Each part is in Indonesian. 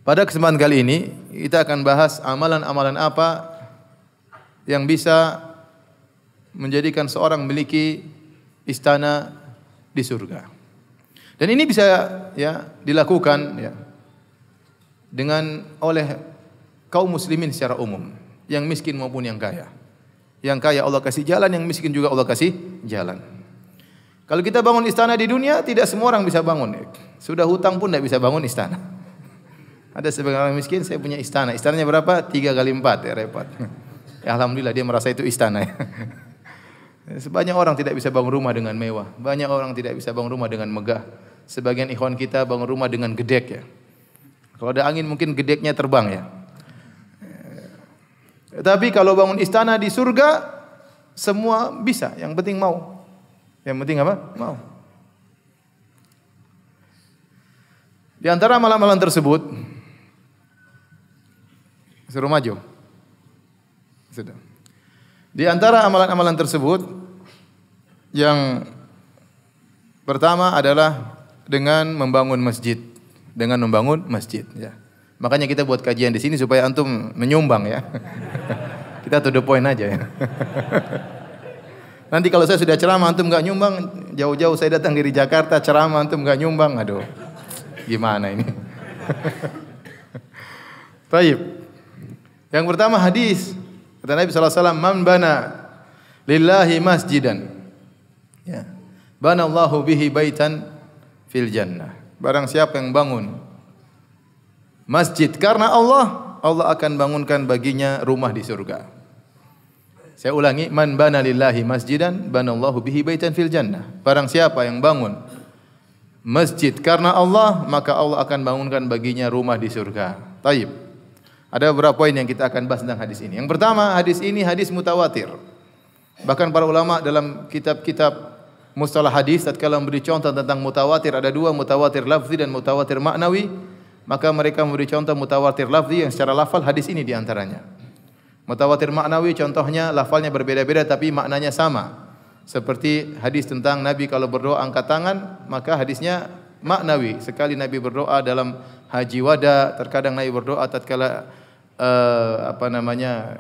Pada kesempatan kali ini kita akan bahas amalan-amalan apa yang bisa menjadikan seorang memiliki istana di surga. Dan ini bisa dilakukan dengan oleh kaum muslimin secara umum, yang miskin maupun yang kaya. Yang kaya Allah kasih jalan, yang miskin juga Allah kasih jalan. Kalau kita bangun istana di dunia, tidak semua orang bisa bangun. Sudah hutang pun tidak bisa bangun istana. Ada sebagian orang miskin, saya punya istana. Istananya berapa? 3 kali 4, repot. Alhamdulillah dia merasa itu istana. Sebanyak orang tidak bisa bangun rumah dengan mewah. Banyak orang tidak bisa bangun rumah dengan megah. Sebagian ikhwan kita bangun rumah dengan gedek Kalau ada angin mungkin gedeknya terbang Tapi kalau bangun istana di surga, semua bisa. Yang penting mau. Yang penting apa? Mau. Di antara amalan-amalan tersebut, suruh maju. Sudah. Di antara amalan-amalan tersebut, yang pertama adalah dengan membangun masjid. Dengan membangun masjid. Makanya kita buat kajian di sini supaya antum menyumbang Kita to the point aja Nanti kalau saya sudah ceramah antum enggak nyumbang, jauh-jauh saya datang dari Jakarta ceramah antum enggak nyumbang, aduh. Gimana ini? Baik. Yang pertama hadis kata Nabi sallallahu alaihi wasallam, "Man bana lillahi masjidan, banallahu bihi baitan fil jannah." Barang siapa yang bangun masjid karena Allah, Allah akan bangunkan baginya rumah di surga. Saya ulangi, man bana lillahi masjidan, banallahu bihi baitan fil jannah. Barang siapa yang bangun masjid karena Allah, maka Allah akan bangunkan baginya rumah di surga. Taib. Ada beberapa poin yang kita akan bahas tentang hadis ini. Yang pertama, hadis ini hadis mutawatir. Bahkan para ulama dalam kitab-kitab mustalah hadis tatkala memberi contoh tentang mutawatir, ada dua, mutawatir lafzi dan mutawatir maknawi. Maka mereka memberi contoh mutawatir lafzi yang secara lafal, hadis ini di antaranya. Mutawatir maknawi contohnya lafalnya berbeda-beda tapi maknanya sama. Seperti hadis tentang Nabi kalau berdoa angkat tangan, maka hadisnya maknawi. Sekali Nabi berdoa dalam haji wada, terkadang Nabi berdoa tatkala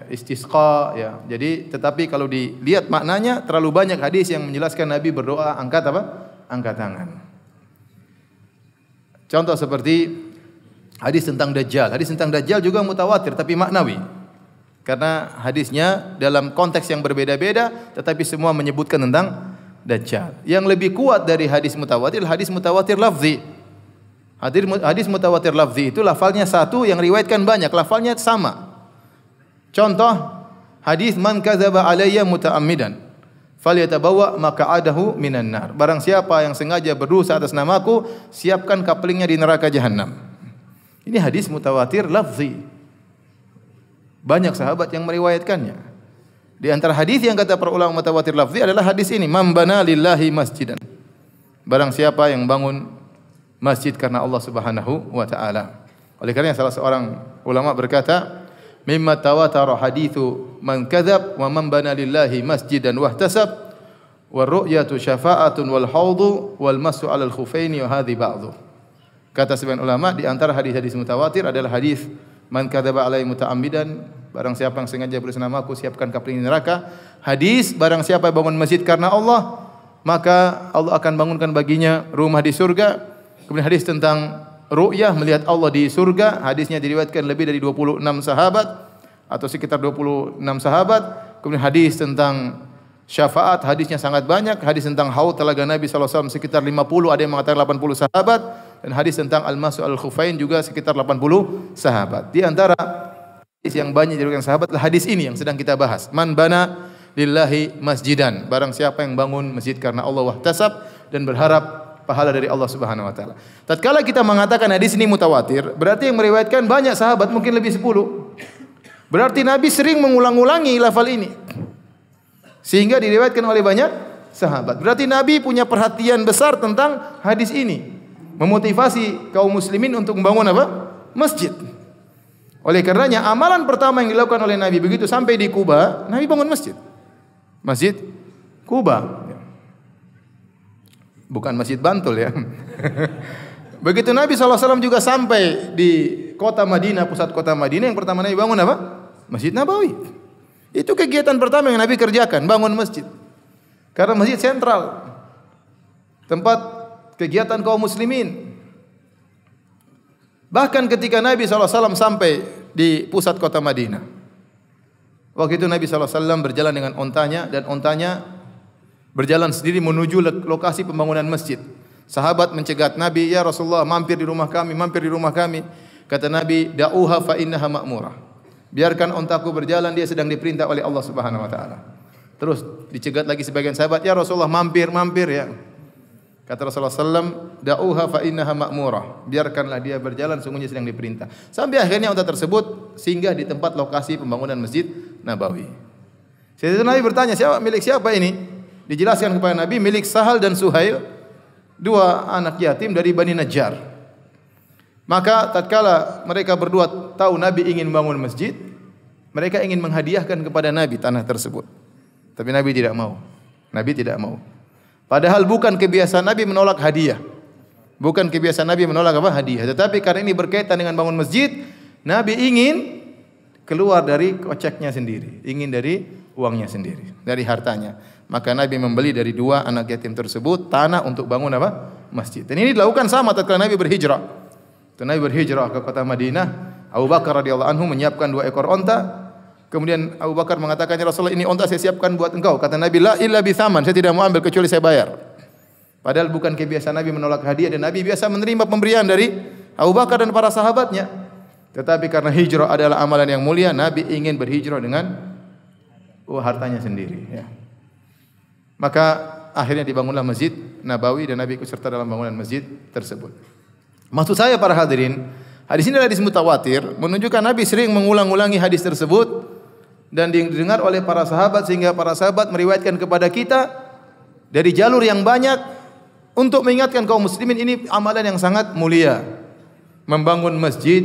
istisqa Jadi tetapi kalau dilihat maknanya terlalu banyak hadis yang menjelaskan Nabi berdoa angkat angkat tangan. Contoh seperti hadis tentang Dajjal. Hadis tentang Dajjal juga mutawatir tapi maknawi. Karena hadisnya dalam konteks yang berbeda-beda tetapi semua menyebutkan tentang Dajjal. Yang lebih kuat dari hadis mutawatir lafzi. Hadis mutawatir lafzi itu lafalnya satu, yang riwayatkan banyak, lafalnya sama. Contoh hadis man kadzaba alayya muta'ammidan falyatabawa maq'adahu minan nar. Barang siapa yang sengaja berdosa atas namaku, siapkan kapelingnya di neraka jahanam. Ini hadis mutawatir lafzi. Banyak sahabat yang meriwayatkannya. Di antara hadis yang kata para ulama mutawatir lafzi adalah hadis ini, man bana lillahi masjidan. Barang siapa yang bangun masjid karena Allah Subhanahu wa taala. Oleh karena salah seorang ulama berkata, mimma tawatara hadithu man kadzab wa man bana lillahi masjidan wahtasab wa ru'yatu syafa'atun wal haudu wal masu 'alal khufaini wa hadhi ba'dhu. Kata sebagian ulama di antara hadis-hadis mutawatir adalah hadis man kadzaba alaihi muta'ammidan, barang siapa yang sengaja berdosa namaku, siapkan kapeling neraka. Hadis barang siapa yang bangun masjid karena Allah, maka Allah akan bangunkan baginya rumah di surga. Kemudian hadis tentang ru'yah, melihat Allah di surga, hadisnya diriwayatkan lebih dari 26 sahabat atau sekitar 26 sahabat. Kemudian hadis tentang syafaat, hadisnya sangat banyak. Hadis tentang haud telaga Nabi SAW sekitar 50, ada yang mengatakan 80 sahabat. Dan hadis tentang al-masu al-khufain juga sekitar 80 sahabat. Di antara hadis yang banyak diriwayatkan sahabat adalah hadis ini yang sedang kita bahas. Man bana lillahi masjidan. Barang siapa yang bangun masjid karena Allah wahtasab dan berharap pahala dari Allah Subhanahu wa taala. Tatkala kita mengatakan hadis ini mutawatir, berarti yang meriwayatkan banyak sahabat, mungkin lebih 10. Berarti Nabi sering mengulang-ulangi lafal ini. Sehingga diriwayatkan oleh banyak sahabat. Berarti Nabi punya perhatian besar tentang hadis ini. Memotivasi kaum muslimin untuk membangun apa? Masjid. Oleh karenanya amalan pertama yang dilakukan oleh Nabi begitu sampai di Kuba, Nabi bangun masjid. Masjid Kuba. Bukan Masjid Bantul Begitu Nabi SAW juga sampai di kota Madinah, pusat kota Madinah, yang pertama Nabi bangun apa? Masjid Nabawi. Itu kegiatan pertama yang Nabi kerjakan, bangun masjid. Karena masjid sentral, tempat kegiatan kaum muslimin. Bahkan ketika Nabi SAW sampai di pusat kota Madinah, waktu itu Nabi SAW berjalan dengan ontanya, dan ontanya berjalan sendiri menuju lokasi pembangunan masjid. Sahabat mencegat Nabi, "Ya Rasulullah, mampir di rumah kami, mampir di rumah kami." Kata Nabi, "Da'uha fa innaha ma'murah." Biarkan ontaku berjalan, dia sedang diperintah oleh Allah Subhanahu wa taala. Terus dicegat lagi sebagian sahabat, "Ya Rasulullah, mampir ya." Kata Rasulullah SAW, "Da'uha fa innaha ma'murah." Biarkanlah dia berjalan, sungguhnya sedang diperintah. Sampai akhirnya unta tersebut singgah di tempat lokasi pembangunan Masjid Nabawi. Sayyidina Nabi bertanya, milik siapa ini? Dijelaskan kepada Nabi, milik Sahal dan Suhail, dua anak yatim dari Bani Najjar. Maka tatkala mereka berdua tahu Nabi ingin bangun masjid, mereka ingin menghadiahkan kepada Nabi tanah tersebut. Tapi Nabi tidak mau. Nabi tidak mau. Padahal bukan kebiasaan Nabi menolak hadiah. Bukan kebiasaan Nabi menolak apa? Hadiah. Tetapi karena ini berkaitan dengan bangun masjid, Nabi ingin keluar dari koceknya sendiri, ingin dari uangnya sendiri, dari hartanya. Maka Nabi membeli dari dua anak yatim tersebut tanah untuk bangun apa? Masjid. Dan ini dilakukan sama tatkala Nabi berhijrah. Ketika Nabi berhijrah ke kota Madinah, Abu Bakar radhiyallahu anhu menyiapkan 2 ekor onta. Kemudian Abu Bakar mengatakan, "Ya Rasulullah, ini onta saya siapkan buat engkau." Kata Nabi, "La illa bi thaman." Saya tidak mau ambil kecuali saya bayar. Padahal bukan kebiasaan Nabi menolak hadiah, dan Nabi biasa menerima pemberian dari Abu Bakar dan para sahabatnya. Tetapi karena hijrah adalah amalan yang mulia, Nabi ingin berhijrah dengan hartanya sendiri, ya. Maka akhirnya dibangunlah Masjid Nabawi dan Nabi ikut serta dalam bangunan masjid tersebut. Maksud saya para hadirin, hadis ini adalah hadis mutawatir, menunjukkan Nabi sering mengulang-ulangi hadis tersebut dan didengar oleh para sahabat, sehingga para sahabat meriwayatkan kepada kita dari jalur yang banyak untuk mengingatkan kaum muslimin ini amalan yang sangat mulia. Membangun masjid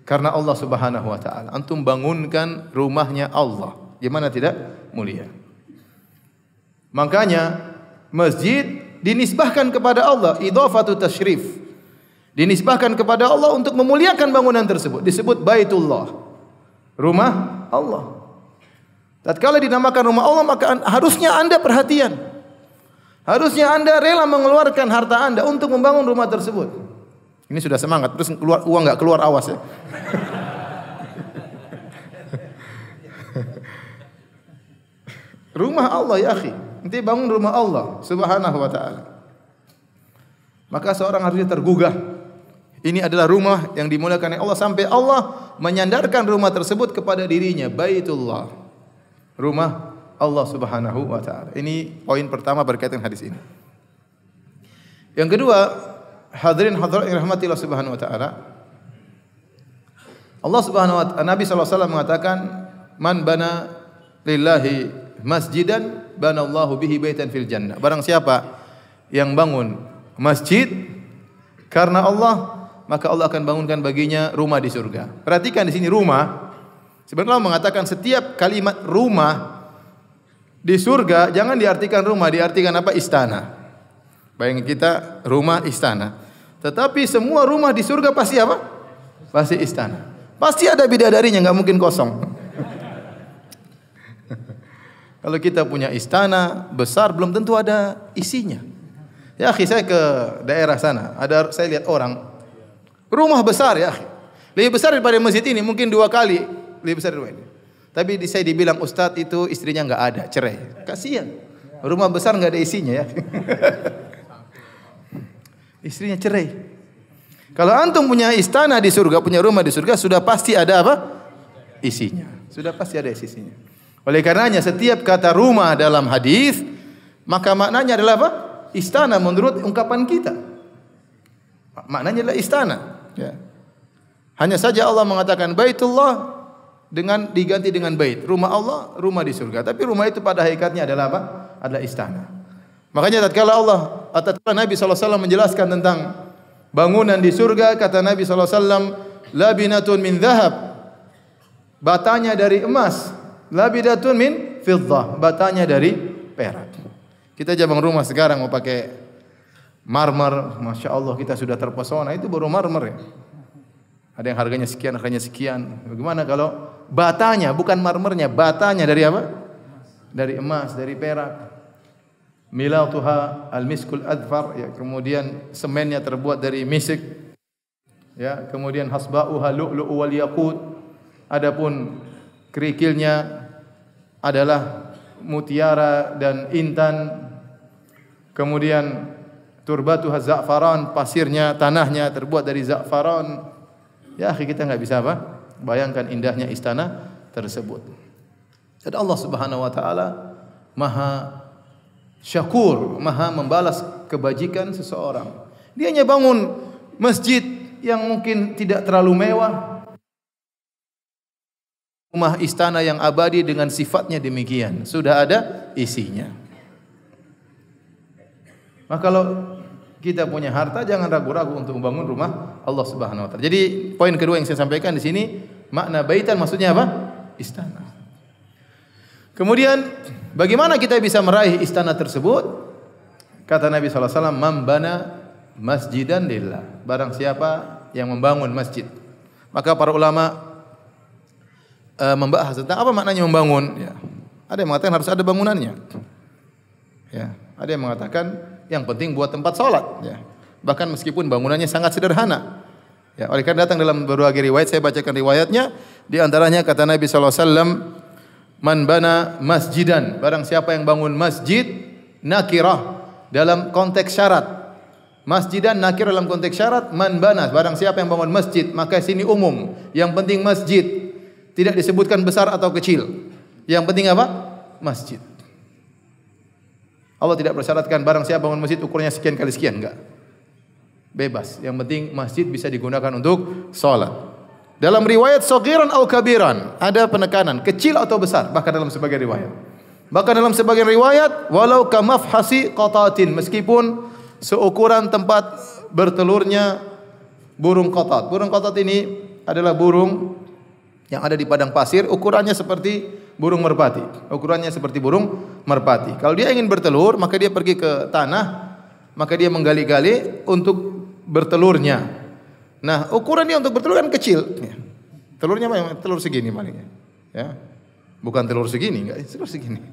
karena Allah Subhanahu wa taala. Antum bangunkan rumahnya Allah. Gimana tidak mulia? Makanya masjid dinisbahkan kepada Allah, idhafatu tasyrif. Dinisbahkan kepada Allah untuk memuliakan bangunan tersebut. Disebut Baitullah, rumah Allah. Tatkala dinamakan rumah Allah, maka harusnya Anda perhatian. Harusnya Anda rela mengeluarkan harta Anda untuk membangun rumah tersebut. Ini sudah semangat, terus keluar uang enggak keluar, awas ya. Rumah Allah ya akhi. Nanti bangun rumah Allah Subhanahu wa taala. Maka seorang harusnya tergugah. Ini adalah rumah yang dimuliakan oleh Allah, sampai Allah menyandarkan rumah tersebut kepada dirinya, Baitullah. Rumah Allah Subhanahu wa taala. Ini poin pertama berkaitan hadis ini. Yang kedua, hadirin hadirat yang dirahmati Allah Subhanahu wa taala. Allah Subhanahu wa taala, Nabi sallallahu alaihi wasallam mengatakan, "Man bana lillahi masjidan banallahu bihi baitan fil jannah." Barang siapa yang bangun masjid karena Allah, maka Allah akan bangunkan baginya rumah di surga. Perhatikan di sini rumah. Sebenarnya Allah mengatakan setiap kalimat rumah di surga jangan diartikan rumah, diartikan apa? Istana. Bayangin kita rumah istana. Tetapi semua rumah di surga pasti apa? Pasti istana. Pasti ada bidadarinya, enggak mungkin kosong. Kalau kita punya istana besar belum tentu ada isinya. Ya akhi, saya ke daerah sana, saya lihat orang rumah besar ya akhi. Lebih besar daripada masjid ini, mungkin 2 kali lebih besar dari ini. Tapi saya dibilang ustadz itu istrinya enggak ada, cerai. Kasihan. Rumah besar enggak ada isinya ya. Istrinya cerai. Kalau antum punya istana di surga, punya rumah di surga, sudah pasti ada apa? Isinya. Sudah pasti ada isinya. Oleh karenanya setiap kata rumah dalam hadis, maka maknanya adalah apa? Istana menurut ungkapan kita. Maknanya adalah istana. Ya. Hanya saja Allah mengatakan Baitullah dengan diganti dengan bait. Rumah Allah, rumah di surga. Tapi rumah itu pada hakikatnya adalah apa? Adalah istana. Makanya tatkala Nabi SAW menjelaskan tentang bangunan di surga, kata Nabi SAW, labinatun min dhahab, batanya dari emas, labidatun min fiddah, batanya dari perak. Kita aja bangun rumah sekarang mau pakai marmer, masya Allah kita sudah terpesona, itu baru marmer ya. Ada yang harganya sekian. Bagaimana kalau batanya, bukan marmernya, batanya dari apa? Dari emas, dari perak. Milatuha al-miskul adfar, ya, kemudian semennya terbuat dari misik, ya, kemudian hasba'uha lu'lu'u wal yaqut. Adapun kerikilnya adalah mutiara dan intan. Kemudian turbatuha za'faran, pasirnya, tanahnya terbuat dari za'faran. Ya, kita enggak bisa apa? Bayangkan indahnya istana tersebut. Dan Allah Subhanahu wa taala Maha Syakur, Maha membalas kebajikan seseorang. Dia hanya bangun masjid yang mungkin tidak terlalu mewah, rumah istana yang abadi dengan sifatnya demikian, sudah ada isinya. Maka kalau kita punya harta, jangan ragu-ragu untuk membangun rumah Allah Subhanahu wa taala. Jadi poin kedua yang saya sampaikan di sini, makna baitan maksudnya apa? Istana. Kemudian bagaimana kita bisa meraih istana tersebut? Kata Nabi sallallahu alaihi wasallam, "Man bana masjidan lillah." Barang siapa yang membangun masjid. Maka para ulama membahas tentang apa maknanya membangun, ya. Ada yang mengatakan harus ada bangunannya. Ya, ada yang mengatakan yang penting buat tempat salat, ya. Bahkan meskipun bangunannya sangat sederhana. Ya, oleh karena datang dalam berbagai riwayat, saya bacakan riwayatnya, di antaranya kata Nabi sallallahu alaihi wasallam, "Man bana masjidan." Barang siapa yang bangun masjid, nakirah dalam konteks syarat. Masjidan nakir dalam konteks syarat, man bana. Barang siapa yang bangun masjid, maka sini umum. Yang penting masjid. Tidak disebutkan besar atau kecil. Yang penting apa? Masjid. Allah tidak bersyaratkan barang siapa bangun masjid ukurnya sekian kali sekian, enggak. Bebas. Yang penting masjid bisa digunakan untuk salat. Dalam riwayat saghiran atau kabiran, ada penekanan, kecil atau besar, bahkan dalam sebagian riwayat. Bahkan dalam sebagian riwayat, walau kamafhasi qatatin, meskipun seukuran tempat bertelurnya burung qatat. Burung qatat ini adalah burung yang ada di padang pasir, ukurannya seperti burung merpati. Ukurannya seperti burung merpati. Kalau dia ingin bertelur, maka dia pergi ke tanah, maka dia menggali-gali untuk bertelurnya. Nah, ukuran dia untuk bertelur kan kecil. Telurnya memang telur segini palingnya. Ya. Bukan telur segini, enggak, telur segini.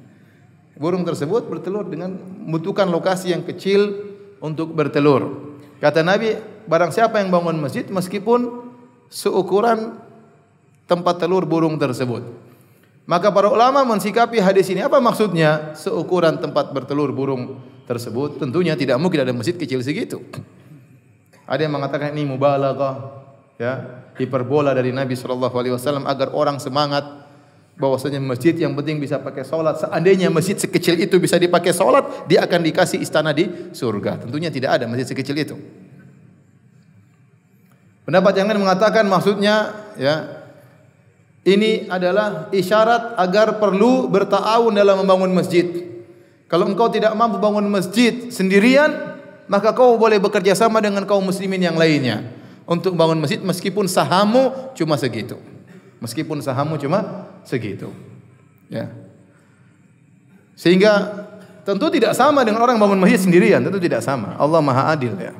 Burung tersebut bertelur dengan membutuhkan lokasi yang kecil untuk bertelur. Kata Nabi, barang siapa yang bangun masjid meskipun seukuran tempat telur burung tersebut. Maka para ulama mensikapi hadis ini, apa maksudnya seukuran tempat bertelur burung tersebut? Tentunya tidak mungkin ada masjid kecil segitu. Ada yang mengatakan ini mubalaghah, ya, hiperbola dari Nabi sallallahu alaihi wasallam agar orang semangat bahwasanya masjid yang penting bisa pakai salat. Seandainya masjid sekecil itu bisa dipakai salat, dia akan dikasih istana di surga. Tentunya tidak ada masjid sekecil itu. Pendapat yang lain mengatakan maksudnya, ya, ini adalah isyarat agar perlu berta'awun dalam membangun masjid. Kalau engkau tidak mampu bangun masjid sendirian, maka kau boleh bekerja sama dengan kaum muslimin yang lainnya untuk bangun masjid meskipun sahammu cuma segitu. Meskipun sahammu cuma segitu. Ya. Sehingga tentu tidak sama dengan orang bangun masjid sendirian, tentu tidak sama. Allah Maha Adil, ya.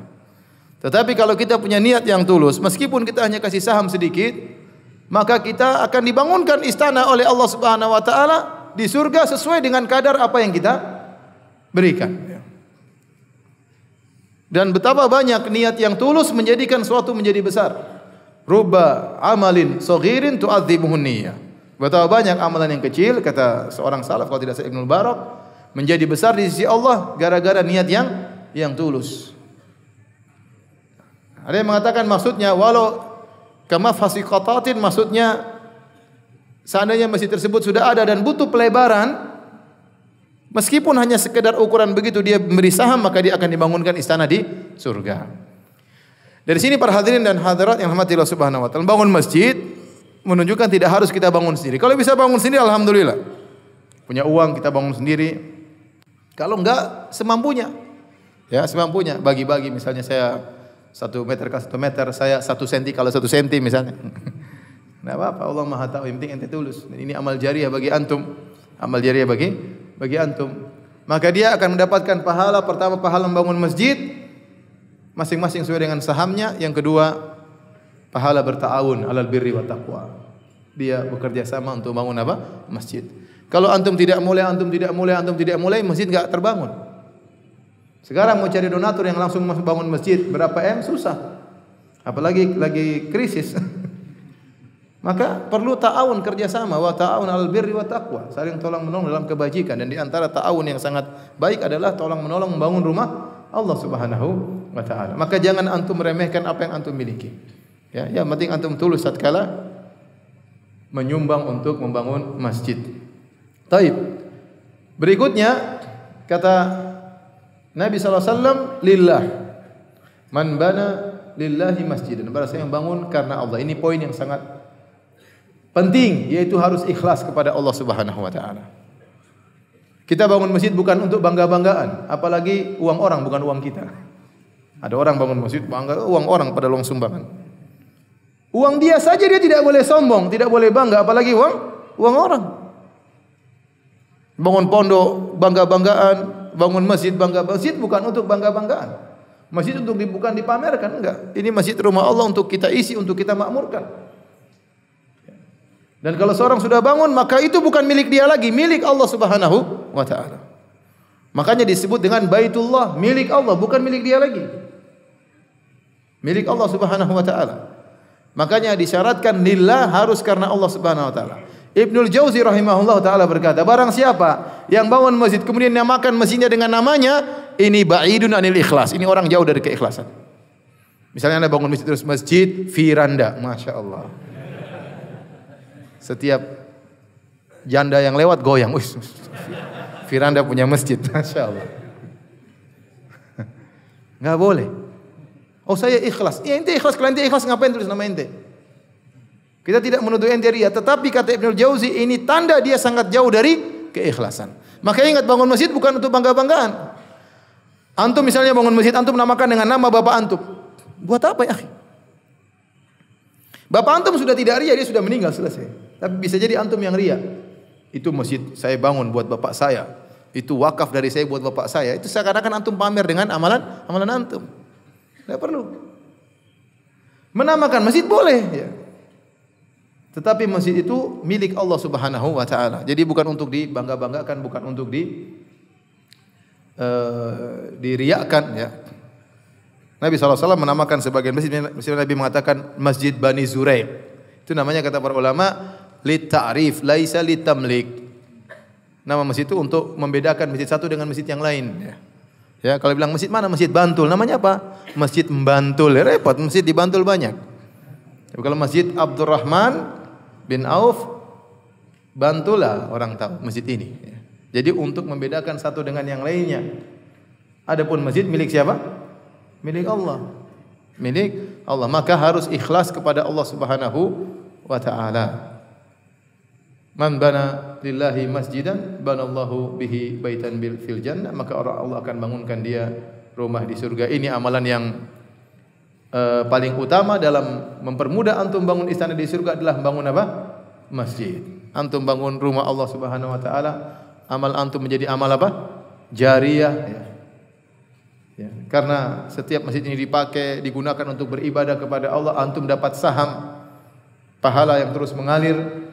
Tetapi kalau kita punya niat yang tulus, meskipun kita hanya kasih saham sedikit, maka kita akan dibangunkan istana oleh Allah Subhanahu wa taala di surga sesuai dengan kadar apa yang kita berikan. Dan betapa banyak niat yang tulus menjadikan suatu menjadi besar. Rubba amalin saghirin tu'adzimuhun niyyah. Betapa banyak amalan yang kecil, kata seorang salaf kalau tidak salah Ibnu Barak, menjadi besar di sisi Allah gara-gara niat yang tulus. Ada yang mengatakan maksudnya walau kamafhasi qatatin, maksudnya seandainya masjid tersebut sudah ada dan butuh pelebaran, meskipun hanya sekedar ukuran begitu dia memberi saham, maka dia akan dibangunkan istana di surga. Dari sini para hadirin dan hadirat yang rahmati Allah Subhanahu wa taala, bangun masjid menunjukkan tidak harus kita bangun sendiri. Kalau bisa bangun sendiri alhamdulillah. Punya uang kita bangun sendiri. Kalau enggak semampunya. Ya, semampunya. Bagi-bagi, misalnya saya 1 meter ke 1 meter, saya 1 senti kalau 1 senti misalnya. Enggak apa-apa, Allah Maha tahu, yang penting ente tulus. Dan ini amal jariah bagi antum. Amal jariah bagi antum. Maka dia akan mendapatkan pahala, pertama pahala membangun masjid, masing-masing sesuai dengan sahamnya. Yang kedua, pahala berta'awun alal birri wa taqwa. Dia bekerja sama untuk bangun apa? Masjid. Kalau antum tidak mulai, masjid enggak terbangun. Sekarang mau cari donatur yang langsung bangun masjid, berapa M? Susah. Apalagi lagi krisis. Maka perlu ta'awun, kerjasama. Wa ta'awun alal birri wa taqwa. Saling tolong menolong dalam kebajikan. Dan di antara ta'awun yang sangat baik adalah tolong menolong membangun rumah Allah Subhanahu wa taala. Maka jangan antum meremehkan apa yang antum miliki. Ya, yang penting antum tulus tatkala menyumbang untuk membangun masjid. Taib. Berikutnya kata Nabi SAW, lillah. Man bana lillahi masjidan. Barang siapa yang bangun karena Allah. Ini poin yang sangat penting, yaitu harus ikhlas kepada Allah Subhanahu wa taala. Kita bangun masjid bukan untuk bangga-banggaan, apalagi uang orang bukan uang kita. Ada orang bangun masjid bangga uang orang pada uang sumbangan. Uang dia saja dia tidak boleh sombong, tidak boleh bangga, apalagi uang orang. Bangun pondok bangga-banggaan, bangun masjid bangga-banggaan. Masjid bukan untuk bangga-banggaan. Masjid untuk bukan dipamerkan, enggak. Ini masjid rumah Allah untuk kita isi, untuk kita makmurkan. Dan kalau seorang sudah bangun, maka itu bukan milik dia lagi, milik Allah Subhanahu wa taala. Makanya disebut dengan Baitullah, milik Allah, bukan milik dia lagi. Milik Allah Subhanahu wa taala. Makanya disyaratkan lillah, harus karena Allah Subhanahu wa taala. Ibnul Jauzi rahimahullah taala berkata, barang siapa yang bangun masjid kemudian namakan masjidnya dengan namanya, ini ba'idun anil ikhlas. Ini orang jauh dari keikhlasan. Misalnya Anda bangun masjid terus Masjid Firanda, Masya Allah. Setiap janda yang lewat goyang. Firanda punya masjid, Masya Allah. Enggak boleh. Oh saya ikhlas. Ya ente ikhlas, kalau ente ikhlas ngapain tulis nama ente? Kita tidak menuduh ente ria, tetapi kata Ibnul Jauzi ini tanda dia sangat jauh dari keikhlasan. Makanya ingat, bangun masjid bukan untuk bangga-banggaan. Antum misalnya bangun masjid, antum namakan dengan nama bapak antum. Buat apa ya? Bapak antum sudah tidak ria, dia sudah meninggal, selesai. Tapi bisa jadi antum yang ria. Itu masjid saya bangun buat bapak saya. Itu wakaf dari saya buat bapak saya. Itu seakan-akan antum pamer dengan amalan antum. Tidak perlu. Menamakan masjid boleh, ya. Tetapi masjid itu milik Allah Subhanahu wa taala. Jadi bukan untuk dibangga-banggakan, bukan untuk diriakan, ya. Nabi SAW menamakan sebagian masjid, Nabi mengatakan Masjid Bani Zuraik. Itu namanya kata para ulama lit ta'rif laisa lit tamlik. Nama masjid itu untuk membedakan masjid satu dengan masjid yang lain, ya. Ya, kalau bilang masjid mana? Masjid Bantul. Namanya apa? Masjid Bantul. Ya, repot, masjid di Bantul banyak. Tapi kalau Masjid Abdurrahman bin Auf, Bantul lah orang tahu masjid ini, ya. Jadi untuk membedakan satu dengan yang lainnya. Adapun masjid milik siapa? Milik Allah. Milik Allah. Maka harus ikhlas kepada Allah Subhanahu wa taala. Man bana lillahi masjidan banallahu bihi baitan fil jannah, maka Allah akan bangunkan dia rumah di surga. Ini amalan yang paling utama dalam mempermudah antum bangun istana di surga adalah bangun apa? Masjid. Antum bangun rumah Allah Subhanahu wa taala, amal antum menjadi amal apa? Jariyah, ya. Ya, karena setiap masjid ini dipakai, digunakan untuk beribadah kepada Allah, antum dapat saham pahala yang terus mengalir.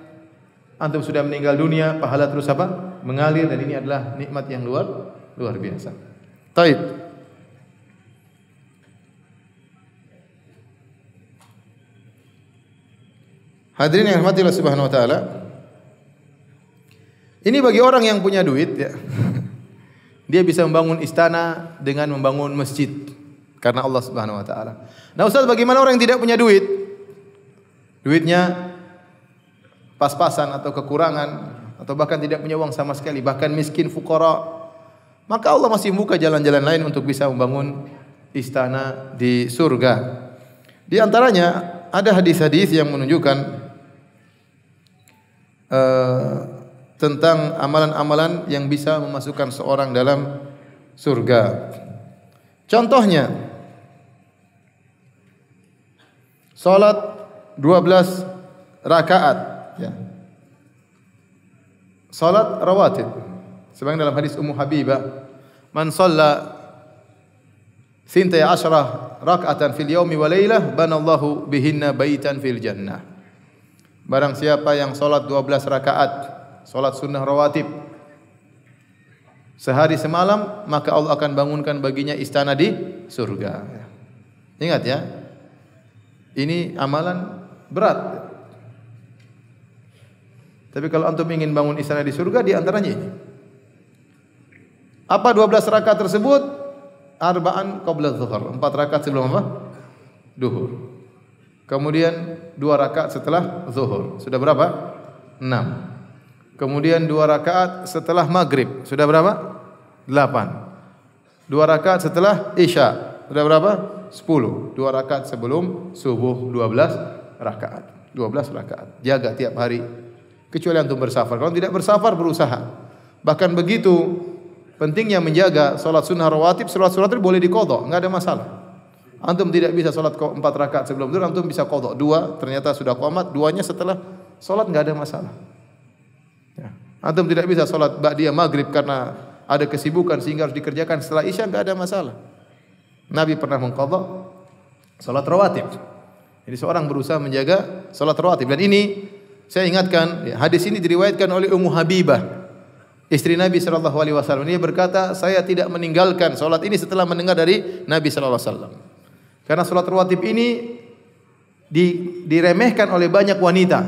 Antum sudah meninggal dunia, pahala terus apa? Mengalir, dan ini adalah nikmat yang luar biasa. Taib. Hadirin yang dirahmati Allah Subhanahu wa taala. Ini bagi orang yang punya duit, ya. Dia bisa membangun istana dengan membangun masjid karena Allah Subhanahu wa taala. Nah, Ustaz, bagaimana orang yang tidak punya duit? Duitnya pas-pasan atau kekurangan atau bahkan tidak punya uang sama sekali, bahkan miskin, fuqara. Maka Allah masih membuka jalan-jalan lain untuk bisa membangun istana di surga. Di antaranya ada hadis-hadis yang menunjukkan tentang amalan-amalan yang bisa memasukkan seorang dalam surga. Contohnya, salat 12 rakaat, ya. Salat rawatib. Sebagaimana dalam hadis Ummu Habibah, man shalla 12 rak'atan fil yaumi wa lailah banallahu bihinna baitan fil jannah. Barang siapa yang salat 12 rakaat, salat sunnah rawatib sehari semalam, maka Allah akan bangunkan baginya istana di surga. Ingat ya. Ini amalan berat. Tapi kalau antum ingin bangun istana di surga, di antaranya ini. Apa 12 rakaat tersebut? Arba'an qabla zuhur. 4 rakaat sebelum apa? Duhur. Kemudian 2 rakaat setelah zuhur. Sudah berapa? 6. Kemudian 2 rakaat setelah maghrib. Sudah berapa? 8. 2 rakaat setelah isya. Sudah berapa? 10. 2 rakaat sebelum subuh. 12 rakaat. 12 rakaat. Jaga tiap hari. Kecuali antum bersafar. Kalau tidak bersafar, berusaha. Bahkan begitu pentingnya menjaga salat sunnah rawatib. Salat rawatib boleh diqadha, enggak ada masalah. Antum tidak bisa salat 4 rakaat sebelum zuhur, antum bisa qadha 2, ternyata sudah qomat, 2-nya setelah salat enggak ada masalah. Ya. Antum tidak bisa salat ba'diyah maghrib karena ada kesibukan sehingga harus dikerjakan setelah isya, enggak ada masalah. Nabi pernah mengqadha salat rawatib. Jadi seorang berusaha menjaga salat rawatib. Dan ini saya ingatkan, hadis ini diriwayatkan oleh Ummu Habibah, istri Nabi sallallahu alaihi wasallam. Dia berkata, saya tidak meninggalkan salat ini setelah mendengar dari Nabi sallallahu alaihi wasallam. Karena salat rawatib ini diremehkan oleh banyak wanita.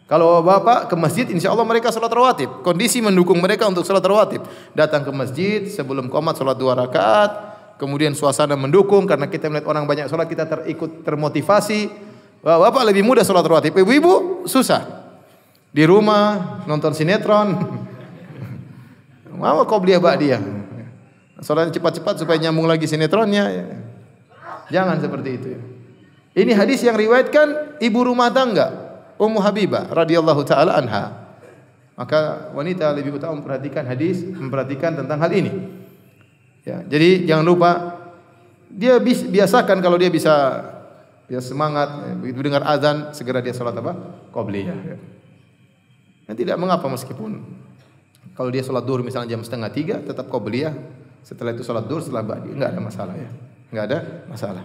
Kalau bapak ke masjid, insya Allah mereka salat rawatib. Kondisi mendukung mereka untuk salat rawatib. Datang ke masjid sebelum qomat salat 2 rakaat. Kemudian suasana mendukung karena kita melihat orang banyak salat, kita termotivasi. Bapak lebih mudah salat rawatib. Ibu-ibu susah. Di rumah nonton sinetron. Mau qobliyah ba'diyah. Salatnya cepat-cepat supaya nyambung lagi sinetronnya. Jangan seperti itu. Ini hadis yang riwayatkan ibu rumah tangga Ummu Habibah radhiyallahu taala anha. Maka wanita lebih utama memperhatikan hadis, memperhatikan tentang hal ini. Ya, jadi jangan lupa dia biasakan kalau dia bisa semangat begitu dengar azan segera dia salat apa? Qobliyah. Dan tidak mengapa meskipun kalau dia salat duhur misalnya jam 2:30 tetap qobliyah. Setelah itu salat duhur, setelah ba'diyah enggak ada masalah ya. Enggak ada masalah.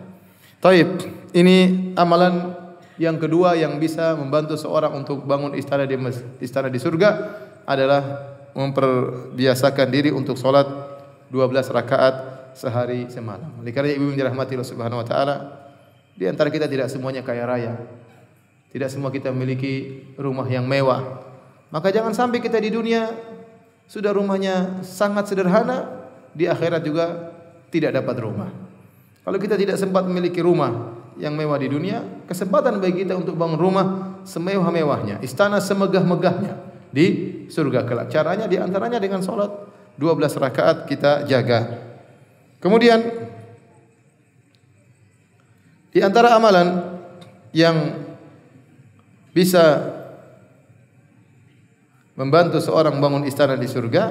Taib, ini amalan yang kedua yang bisa membantu seorang untuk bangun istana di surga adalah memperbiasakan diri untuk salat 12 rakaat sehari semalam. Oleh karena ibu dirahmati Allah Subhanahu wa taala, di antara kita tidak semuanya kaya raya. Tidak semua kita memiliki rumah yang mewah. Maka jangan sampai kita di dunia sudah rumahnya sangat sederhana, di akhirat juga tidak dapat rumah. Kalau kita tidak sempat memiliki rumah yang mewah di dunia, kesempatan bagi kita untuk bangun rumah semewah-mewahnya, istana semegah-megahnya di surga kelak. Caranya di antaranya dengan salat 12 rakaat kita jaga. Kemudian di antara amalan yang bisa membantu seorang bangun istana di surga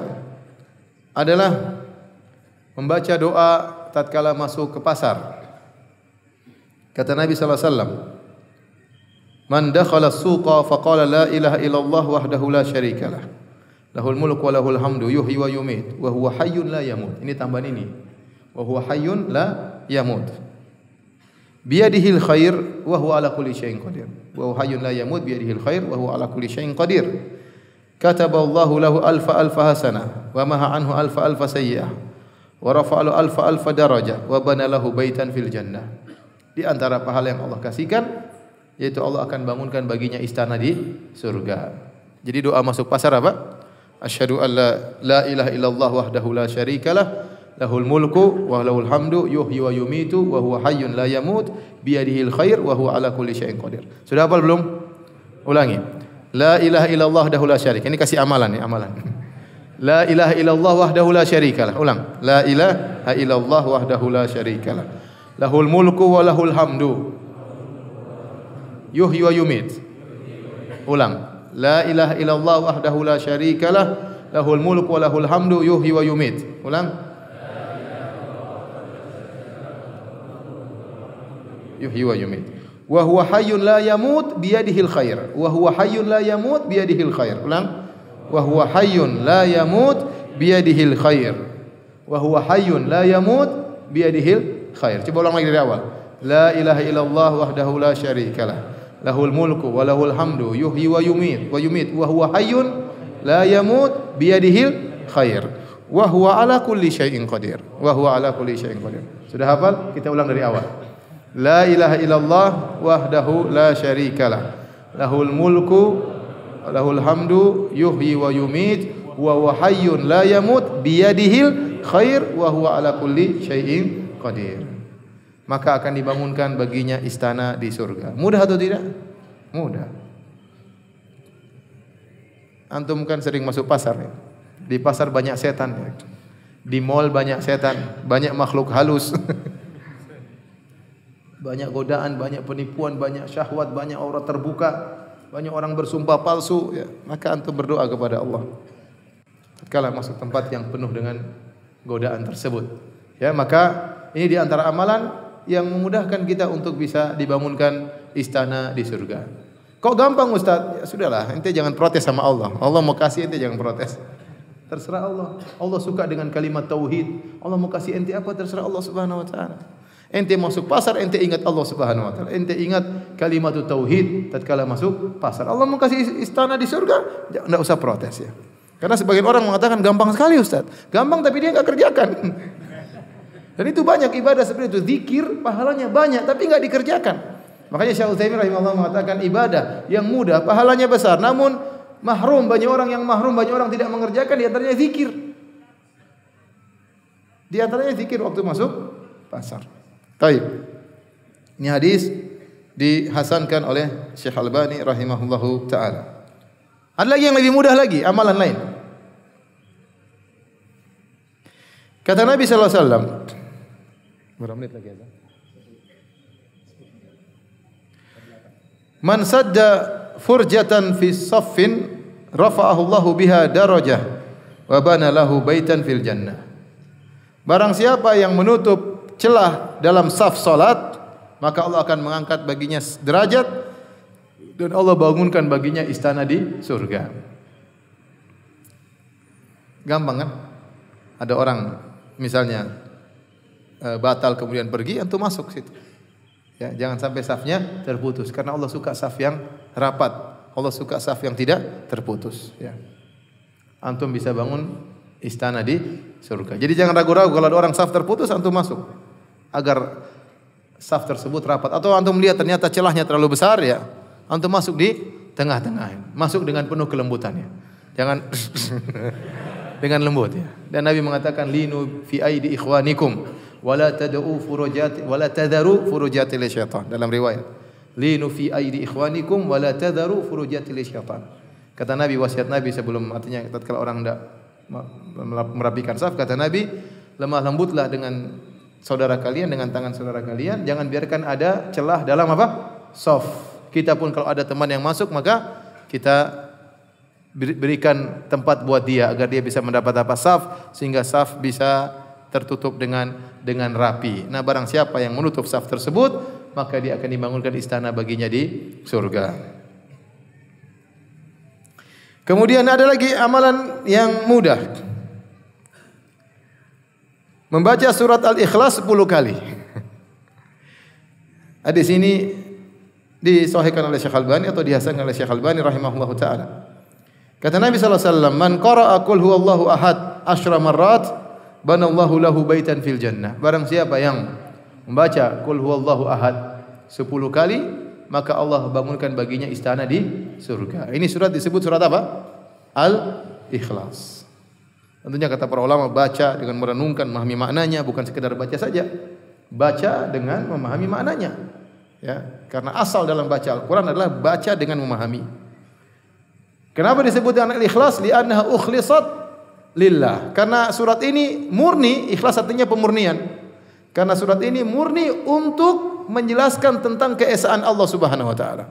adalah membaca doa tatkala masuk ke pasar. Kata Nabi sallallahu alaihi wasallam, "Man dakhala as-suqa faqala la ilaha illallah wahdahu la syarikalah. Lahul mulku wa lahul hamdu yuhyi wa yumiit wa huwa hayyun la yamut." Ini tambahan ini. Wa huwa hayyun la yamut. Biyadihil khair wa huwa ala kulli syai'in qadir. Wa huwa hayyun la yamut biyadihil khair wa huwa ala kulli syai'in qadir. Kataballahu lahu alfa hasanah wa maha anhu alfa sayyi'ah. Wa rafa'alu alfa darajah wa bana lahu baitan fil jannah. Di antara pahala yang Allah kasihkan yaitu Allah akan bangunkan baginya istana di surga. Jadi doa masuk pasar apa? Asyhadu an la ilaha illallah wahdahu la syarikalah lahul mulku wa lahul hamdu yuhyi wa yumitu wa huwa hayyun la yamut biyadihil khair wa huwa ala kulli syai'in qadir. Sudah hafal belum? Ulangi. La ilaha illallah wahdahu la syarika. Ini kasih amalan ya, amalan. La ilaha illallah wahdahu la syarikalah. Ulang. La ilaha illallah wahdahu la syarikalah. Lahul mulku wa lahul hamdu. Yuhyi wa yumit. Ulang. La ilaha illallah wahdahu la syarikalah. Lahul mulku wa lahul hamdu yuhyi wa yumit. Ulang. Yuhyi wa yumit. Wa huwa hayyun la yamut biyadihil khair. Wa huwa hayyun la yamut biyadihil khair. Ulang. Wa huwa hayyun la yamut biyadihil khair. Wa huwa hayyun la yamut biyadihil khair. Coba ulang lagi dari awal. La ilaha illallah wahdahu la syarikalah. Lahul mulku wa lahul hamdu yuhyi wa yumit wa huwa hayyun la yamut biyadihil khair. Wa huwa ala kulli syai'in qadir. Wa huwa ala kulli syai'in qadir. Sudah hafal? Kita ulang dari awal. La ilaha illallah wahdahu la syarikalah. Lahul mulku wa lahul hamdu yuhyi wa yumit wa huwa hayyun la yamut biyadihil khair wa huwa ala kulli syai'in qadir. Maka akan dibangunkan baginya istana di surga. Mudah atau tidak? Mudah. Antum kan sering masuk pasar ya. Di pasar banyak setan ya. Di mall banyak setan, banyak makhluk halus. Banyak godaan, banyak penipuan, banyak syahwat, banyak aurat terbuka, banyak orang bersumpah palsu ya. Maka antum berdoa kepada Allah. Tatkala masuk tempat yang penuh dengan godaan tersebut. Ya, maka ini di antara amalan yang memudahkan kita untuk bisa dibangunkan istana di surga. Kok gampang Ustaz? Ya sudahlah, ente jangan protes sama Allah. Allah mau kasih ente jangan protes. Terserah Allah. Allah suka dengan kalimat tauhid. Allah mau kasih ente apa terserah Allah Subhanahu wa taala. Ente masuk pasar ente ingat Allah Subhanahu wa taala. Ente ingat kalimat tauhid tatkala masuk pasar. Allah mau kasih istana di surga, enggak usah protes ya. Karena sebagian orang mengatakan gampang sekali Ustaz. Gampang tapi dia enggak kerjakan. Dan itu banyak ibadah seperti itu. Zikir pahalanya banyak tapi enggak dikerjakan. Makanya Syekh Utsaimin rahimahullah mengatakan ibadah yang mudah pahalanya besar namun mahrum, banyak orang yang mahrum, banyak orang tidak mengerjakan, di antaranya zikir. Di antaranya zikir waktu masuk pasar. Baik. Ini hadis dihasankan oleh Syekh Albani rahimahullahu taala. Ada lagi yang lebih mudah lagi, amalan lain. Kata Nabi sallallahu alaihi wasallam, berapa menit lagi ya? Man sadda furjatan fi saffin rafa'ahu Allahu biha darajah wa bana lahu baitan fil jannah. Barang siapa yang menutup celah dalam saf salat, maka Allah akan mengangkat baginya derajat dan Allah bangunkan baginya istana di surga. Gampang kan? Ada orang misalnya batal kemudian pergi, antum masuk situ. Ya, jangan sampai safnya terputus karena Allah suka saf yang rapat. Allah suka saf yang tidak terputus ya. Antum bisa bangun istana di surga. Jadi jangan ragu-ragu kalau ada orang saf terputus antum masuk agar saf tersebut rapat. Atau antum lihat ternyata celahnya terlalu besar ya, antum masuk di tengah-tengah. Masuk dengan penuh kelembutannya. Jangan dengan lembut ya. Dan Nabi mengatakan linu fi aidi ikhwanikum wala tad'u furujat wala tadharu furujati lisyaitan. Dalam riwayat linu fi aidi ikhwanikum wala tadharu furujati lisyaitan. Kata Nabi, wasiat Nabi sebelum, artinya tatkala orang hendak merapikan saf, kata Nabi, lemah lembutlah dengan saudara kalian, dengan tangan saudara kalian, jangan biarkan ada celah dalam apa? Saf. Kita pun kalau ada teman yang masuk, maka kita berikan tempat buat dia agar dia bisa mendapat apa? Saf, sehingga saf bisa tertutup dengan rapi. Nah, barang siapa yang menutup saf tersebut, maka dia akan dibangunkan istana baginya di surga. Kemudian ada lagi amalan yang mudah. Membaca surat Al-Ikhlas 10 kali. Hadis ini disahihkan oleh Syekh Albani atau dihasankan oleh Syekh Albani rahimahullahu taala. Kata Nabi sallallahu alaihi wasallam, "Man qara'a qul huwallahu ahad 10 marrat, banallahu lahu baitan fil jannah." Barang siapa yang membaca qul huwallahu ahad 10 kali, maka Allah bangunkan baginya istana di surga. Ini surat disebut surat apa? Al-Ikhlas. Tentunya kata para ulama, baca dengan merenungkan, memahami maknanya, bukan sekedar baca saja. Baca dengan memahami maknanya. Ya, karena asal dalam baca Al-Qur'an adalah baca dengan memahami. Kenapa disebut dengan Al-Ikhlas? Li'annaha ukhlisat lillah. Karena surat ini murni, ikhlas artinya pemurnian. Karena surat ini murni untuk menjelaskan tentang keesaan Allah Subhanahu wa taala.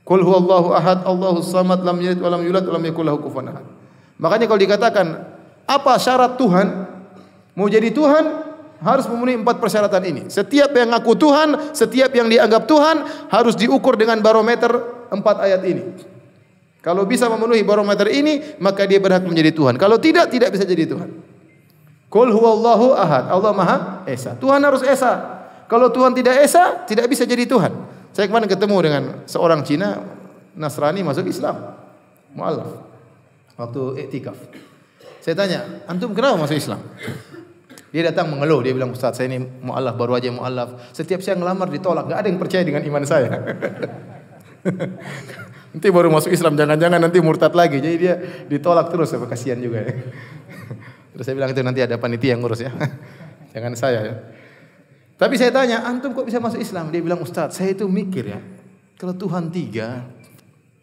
Qul huwallahu ahad, Allahus samad, lam yalid wa lam yulad wa lam yakul lahu kufuwan ahad. Makanya kalau dikatakan apa syarat Tuhan? Mau jadi Tuhan harus memenuhi 4 persyaratan ini. Setiap yang ngaku Tuhan, setiap yang dianggap Tuhan harus diukur dengan barometer 4 ayat ini. Kalau bisa memenuhi barometer ini, maka dia berhak menjadi Tuhan. Kalau tidak, tidak bisa jadi Tuhan. Qul huwallahu ahad. Allah Maha Esa. Tuhan harus esa. Kalau Tuhan tidak esa, tidak bisa jadi Tuhan. Saya kemarin ketemu dengan seorang Cina Nasrani masuk Islam. Mu'alaf. Waktu iktikaf. Saya tanya, antum kenapa masuk Islam? Dia datang mengeluh, dia bilang, Ustaz, saya ini mu'alaf, baru aja mu'alaf. Setiap saya ngelamar ditolak, enggak ada yang percaya dengan iman saya. Nanti baru masuk Islam, jangan-jangan nanti murtad lagi. Jadi dia ditolak terus, kasihan juga ya. Terus saya bilang itu nanti ada panitia yang ngurus ya. Jangan saya ya. Tapi saya tanya, antum kok bisa masuk Islam? Dia bilang, Ustaz, saya itu mikir ya, kalau Tuhan tiga,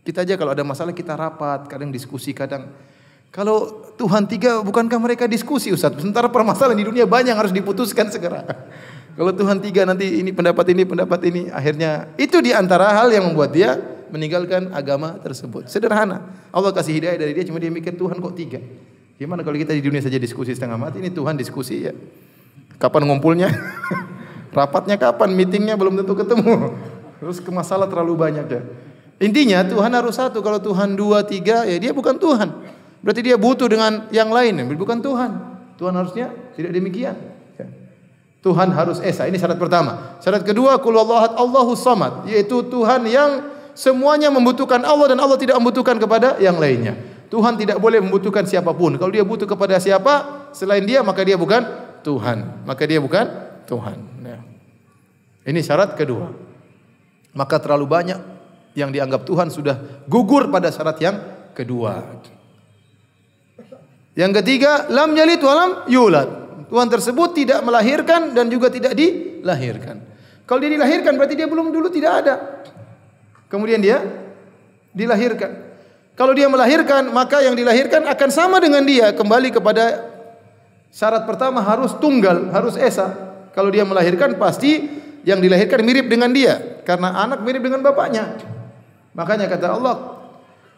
kita aja kalau ada masalah kita rapat, kadang diskusi, kadang kalau Tuhan tiga, bukankah mereka diskusi Ustaz? Sementara permasalahan di dunia banyak harus diputuskan segera. Kalau Tuhan tiga nanti ini, pendapat ini, akhirnya itu di antara hal yang membuat dia meninggalkan agama tersebut. Sederhana. Allah kasih hidayah dari dia, cuma dia mikir Tuhan kok tiga. Gimana kalau kita di dunia saja diskusi setengah mati, ini Tuhan diskusi ya. Kapan ngumpulnya? Rapatnya kapan? Meetingnya belum tentu ketemu. Terus masalah terlalu banyak ya. Intinya Tuhan harus satu. Kalau Tuhan dua, tiga, ya dia bukan Tuhan. Berarti dia butuh dengan yang lain, bukan Tuhan. Tuhan harusnya tidak demikian. Tuhan harus esa. Ini syarat pertama. Syarat kedua, qul huwallahu ahad, Allahus samad, yaitu Tuhan yang semuanya membutuhkan Allah dan Allah tidak membutuhkan kepada yang lainnya. Tuhan tidak boleh membutuhkan siapapun. Kalau dia butuh kepada siapa selain dia, maka dia bukan Tuhan. Maka dia bukan Tuhan. Nah, ini syarat kedua. Maka terlalu banyak yang dianggap Tuhan sudah gugur pada syarat yang kedua. Yang ketiga, lam yalid wa lam yulad. Tuhan tersebut tidak melahirkan dan juga tidak dilahirkan. Kalau dia dilahirkan berarti dia belum dulu tidak ada. Kemudian dia dilahirkan. Kalau dia melahirkan, maka yang dilahirkan akan sama dengan dia. Kembali kepada syarat pertama, harus tunggal, harus esa. Kalau dia melahirkan, pasti yang dilahirkan mirip dengan dia. Karena anak mirip dengan bapaknya. Makanya kata Allah,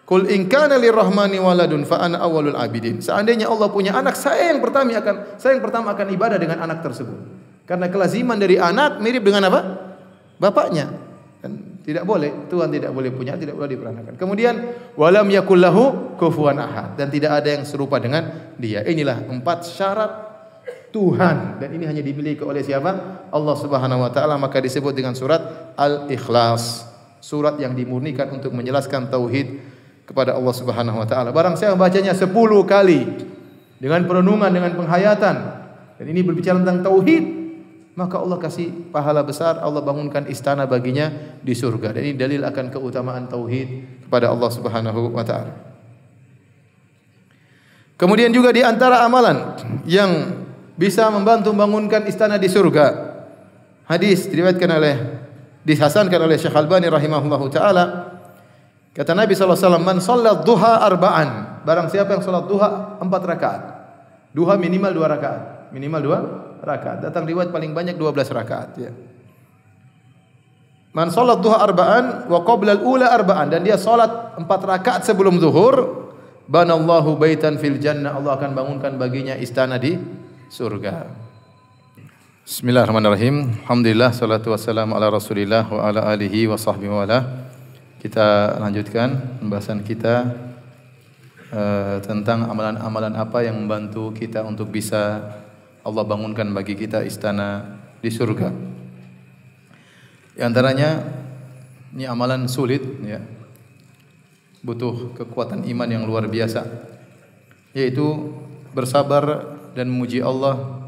qul in kana lirrahmani waladun fa ana awwalul abidin. Seandainya Allah punya anak, saya yang pertama akan ibadah dengan anak tersebut. Karena kelaziman dari anak mirip dengan apa? Bapaknya. Dan tidak boleh, Tuhan tidak boleh punya, tidak boleh diperanakan. Kemudian walam yakul lahu kufuwan ahad, dan tidak ada yang serupa dengan dia. Inilah 4 syarat Tuhan, dan ini hanya dimiliki oleh siapa? Allah Subhanahu wa taala. Maka disebut dengan surat Al-Ikhlas, surat yang dimurnikan untuk menjelaskan tauhid kepada Allah Subhanahu wa taala. Barang siapa membacanya 10 kali dengan perenungan, dengan penghayatan, dan ini berbicara tentang tauhid, maka Allah kasih pahala besar, Allah bangunkan istana baginya di surga. Dan ini dalil akan keutamaan tauhid kepada Allah Subhanahu wa taala. Kemudian juga di antara amalan yang bisa membantu membangunkan istana di surga, hadis dihasankan oleh Syekh Albani rahimahullahu taala. Kata Nabi sallallahu alaihi wasallam, "Man shalla duha arba'an." Barang siapa yang salat duha 4 rakaat. Duha minimal 2 rakaat. Minimal 2 rakaat. Datang riwayat paling banyak 12 rakaat ya. Man salat duha arba'an wa qabla al-ula arba'an, dan dia salat 4 rakaat sebelum zuhur, banallahu baitan fil jannah, Allah akan bangunkan baginya istana di surga. Bismillahirrahmanirrahim. Alhamdulillah, salatu wassalamu ala Rasulillah wa ala alihi wa sahbihi wa ala. Kita lanjutkan pembahasan kita tentang amalan-amalan apa yang membantu kita untuk bisa Allah bangunkan bagi kita istana di surga. Di antaranya ini amalan sulit ya. Butuh kekuatan iman yang luar biasa, yaitu bersabar dan memuji Allah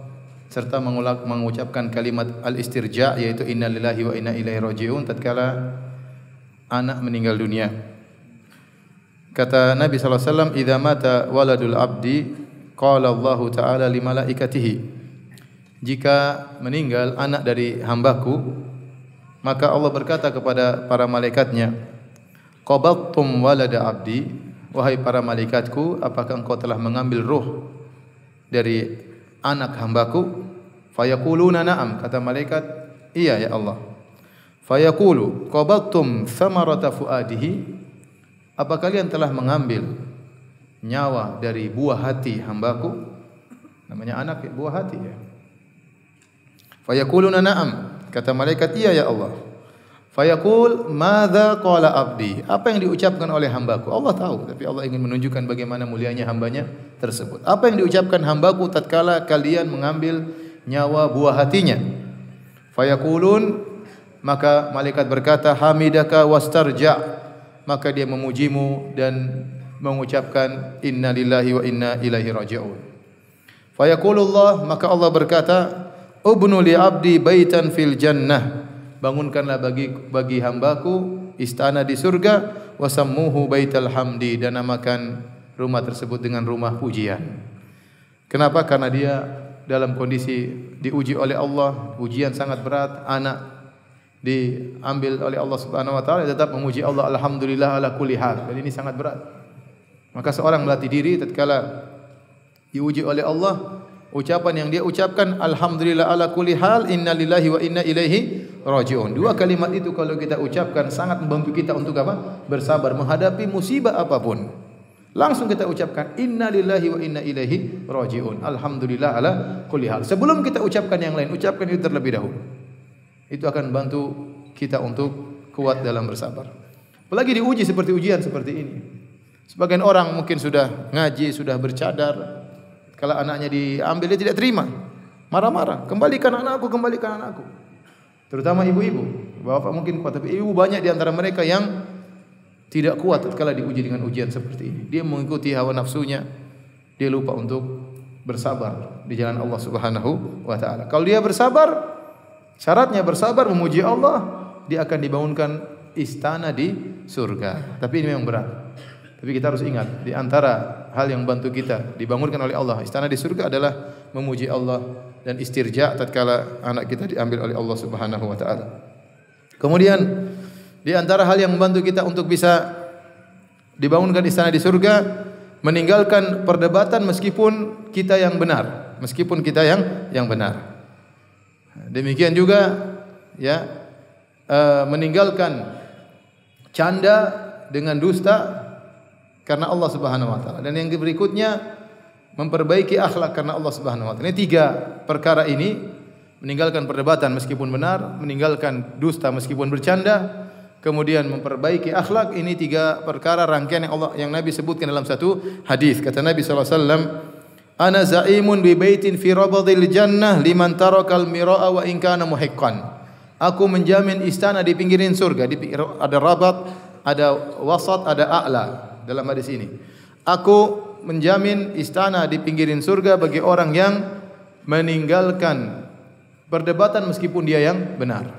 serta mengucapkan kalimat al-istirja, yaitu innalillahi wa inna ilaihi raji'un tatkala anak meninggal dunia. Kata Nabi sallallahu alaihi wasallam, "Idza mata waladul abdi qala Allah Ta'ala li malaikatihi." Jika meninggal anak dari hambaku, maka Allah berkata kepada para malaikatnya, "Qabattum walada abdi." Wahai para malaikatku, apakah engkau telah mengambil ruh dari anak hambaku? Fayaquluna na'am. Kata malaikat, iya ya Allah. Fayaqulu qabattum thamarata fuadihi. Apa kalian telah mengambil nyawa dari buah hati hambaku? Namanya anak buah hati ya. Fayaquluna na'am. Kata malaikat, iya ya Allah. Fayaqul madza qala abdi? Apa yang diucapkan oleh hambaku? Allah tahu, tapi Allah ingin menunjukkan bagaimana mulianya hambanya tersebut. Apa yang diucapkan hambaku tatkala kalian mengambil nyawa buah hatinya? Fayaqulun, maka malaikat berkata, hamidaka wastarja. Maka dia memujimu dan mengucapkan inna lillahi wa inna ilaihi raji'un. Fayaqulullah, maka Allah berkata, ubnu li abdi baitan fil jannah. Bangunkanlah bagi hambaku istana di surga, wasammuhu baital hamdi, dan namakan rumah tersebut dengan rumah pujian. Kenapa? Karena dia dalam kondisi diuji oleh Allah, ujian sangat berat, anak diambil oleh Allah Subhanahu wa taala, tetap memuji Allah, alhamdulillah ala kulli hal. Dan ini sangat berat. Maka seorang melatih diri tatkala diuji oleh Allah, ucapan yang dia ucapkan alhamdulillah ala kulli hal, inna lillahi wa inna ilaihi raji'un. Dua kalimat itu kalau kita ucapkan sangat membantu kita untuk apa? Bersabar menghadapi musibah apapun. Langsung kita ucapkan inna lillahi wa inna ilaihi raji'un. Alhamdulillah ala kulli hal. Sebelum kita ucapkan yang lain, ucapkan itu terlebih dahulu. Itu akan bantu kita untuk kuat dalam bersabar. Apalagi diuji seperti ujian seperti ini. Sebagian orang mungkin sudah ngaji, sudah bercadar, kalau anaknya diambil dia tidak terima, marah-marah, kembalikan anakku, kembalikan anakku. Terutama ibu-ibu, bapak mungkin kuat, tapi ibu banyak di antara mereka yang tidak kuat tatkala diuji dengan ujian seperti ini. Dia mengikuti hawa nafsunya, dia lupa untuk bersabar di jalan Allah Subhanahu wa taala. Kalau dia bersabar, syaratnya bersabar memuji Allah, dia akan dibangunkan istana di surga. Tapi ini memang berat. Tapi kita harus ingat, di antara hal yang bantu kita dibangunkan oleh Allah istana di surga adalah memuji Allah dan istirja tatkala anak kita diambil oleh Allah Subhanahu wa taala. Kemudian di antara hal yang membantu kita untuk bisa dibangunkan istana di surga, meninggalkan perdebatan meskipun kita yang benar, meskipun kita yang benar. Demikian juga ya, meninggalkan canda dengan dusta karena Allah Subhanahu wa taala. Dan yang berikutnya memperbaiki akhlak karena Allah Subhanahu wa taala. Ini tiga perkara ini, meninggalkan perdebatan meskipun benar, meninggalkan dusta meskipun bercanda, kemudian memperbaiki akhlak. Ini tiga perkara rangkaian yang Nabi sebutkan dalam satu hadis. Kata Nabi sallallahu alaihi wasallam, "Ana za'imun bi baitin fi rabadil jannah liman tarakal mira'a wa in kana muhiqqan." Aku menjamin istana di pinggiran surga. Ada rabat, ada wasat, ada a'la dalam hadis ini. Aku menjamin istana di pinggiran surga bagi orang yang meninggalkan perdebatan meskipun dia yang benar.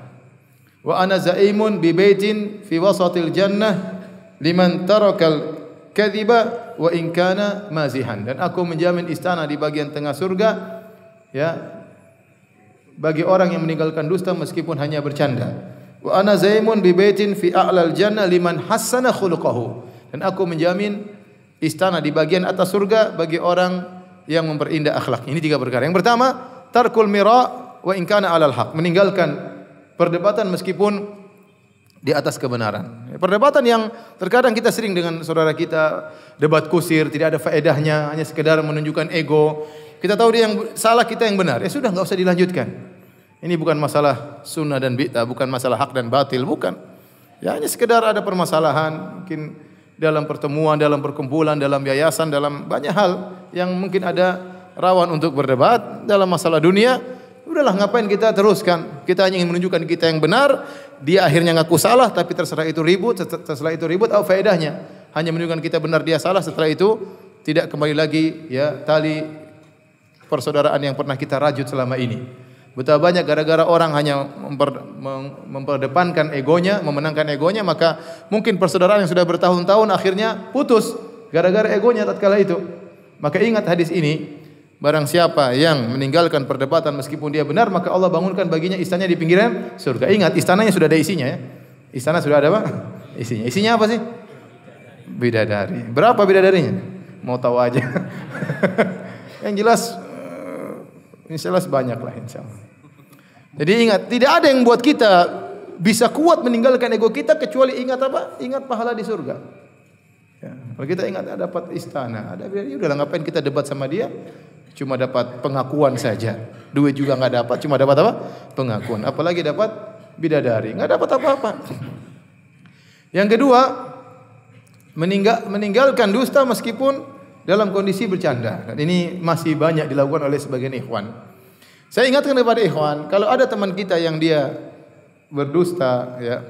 Wa ana za'imun bi baitin fi wasatil jannah liman tarakal kadhiba wa in kana mazihan. Dan aku menjamin istana di bagian tengah surga ya bagi orang yang meninggalkan dusta meskipun hanya bercanda. Wa ana za'imun bi baitin fi a'lal jannah liman hassana khuluquhu. Dan aku menjamin istana di bagian atas surga bagi orang yang memperindah akhlak. Ini tiga perkara. Yang pertama, tarkul mira' wa in kana 'alal haq, meninggalkan perdebatan meskipun di atas kebenaran. Perdebatan yang terkadang kita sering dengan saudara kita, debat kusir, tidak ada faedahnya, hanya sekedar menunjukkan ego. Kita tahu dia yang salah, kita yang benar. Ya sudah, enggak usah dilanjutkan. Ini bukan masalah sunnah dan bid'ah, bukan masalah hak dan batil, bukan. Ya hanya sekedar ada permasalahan, mungkin dalam pertemuan, dalam perkumpulan, dalam yayasan, dalam banyak hal yang mungkin ada rawan untuk berdebat dalam masalah dunia. Udahlah, ngapain kita teruskan? Kita hanya ingin menunjukkan kita yang benar, dia akhirnya ngaku salah, tapi terserah itu ribut, apa faedahnya? Hanya menunjukkan kita benar, dia salah, setelah itu tidak kembali lagi ya tali persaudaraan yang pernah kita rajut selama ini. Betapa banyak gara-gara orang hanya memperdepankan egonya, memenangkan egonya, maka mungkin persaudaraan yang sudah bertahun-tahun akhirnya putus gara-gara egonya tatkala itu. Maka ingat hadis ini, barang siapa yang meninggalkan perdebatan meskipun dia benar, maka Allah bangunkan baginya istananya di pinggiran surga. Ingat, istananya sudah ada isinya ya. Istana sudah ada apa? Isinya. Isinya apa sih? Bidadari. Berapa bidadarinya? Mau tahu aja. Yang jelas insyaallah banyak lah insyaallah. Jadi ingat, tidak ada yang buat kita bisa kuat meninggalkan ego kita kecuali ingat apa? Ingat pahala di surga. Ya, kalau kita ingat ada dapat istana, ada udahlah ngapain kita debat sama dia? Cuma dapat pengakuan saja. Duit juga enggak dapat, cuma dapat apa? Pengakuan. Apalagi dapat bidadari, enggak dapat apa-apa. Yang kedua, meninggalkan dusta meskipun dalam kondisi bercanda. Dan ini masih banyak dilakukan oleh sebagian ikhwan. Saya ingatkan kepada ikhwan, kalau ada teman kita yang dia berdusta, ya,